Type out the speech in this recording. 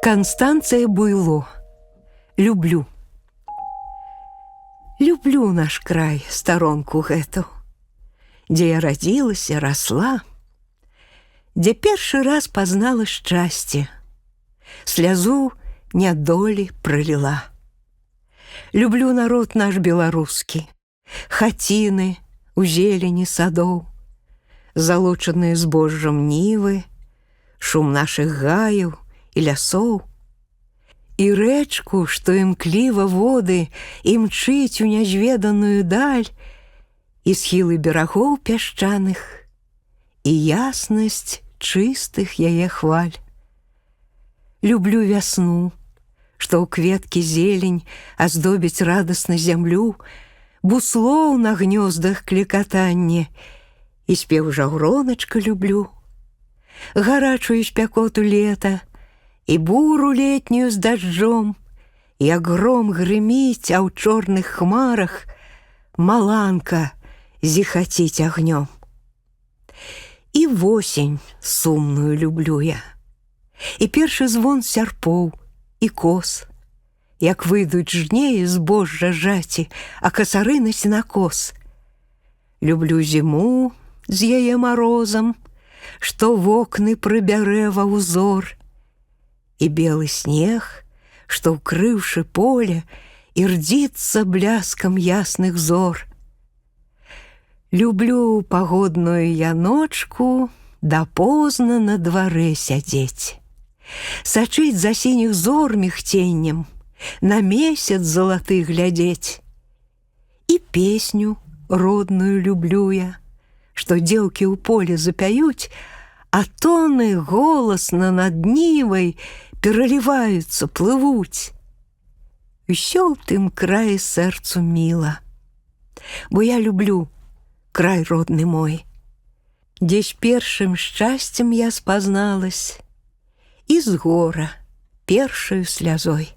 Констанция Буйло. Люблю. Люблю наш край, сторонку гэту, дзе я радзілася, расла, дзе першы раз пазнала шчасце, слязу нядолі проліла. Люблю народ наш беларускі, хаціны у зелені садоў, залучаныя збожжам нівы, шум нашых гаяў і лясоў, і рэчку, што імкліва воды імчыць у нязведаную даль, і схілы берагоў пясчаных, і яснасць чыстых яе хваль. Люблю вясну, што ў кветкі зелень аздобіць радасна зямлю, буслоў на гнёздах клекатанне, і спеў жаўроначка люблю, гарачую спякоту лета, і буру летнюю з дажджом, як гром грыміць, а ў чорных хмарах маланка зіхаціць агнём. І восень сумную люблю я, і першы звон сярпоў і кос, як выйдуць жнеі збожжа жаці, а касары на сенакос. Люблю зіму з яе марозам, што вокны прыбярэ ва ўзор, і белы снег, што, ўкрыўшы поле, ірдзіцца бляскам ясных зор. Люблю пагодную я ночку дапозна на дварэ сядзець, сачыць за сініх зор мігценнем, на месяц залаты глядзець. І песню родную люблю я, што дзеўкі ў поле запяюць, а тоны голасна над нівай пераліваюцца, плывуць. Усё ў тым краі сэрцу міла, бо я люблю край родны мой, дзе з першым шчасцем я спазналась, і з гора першаю слязой.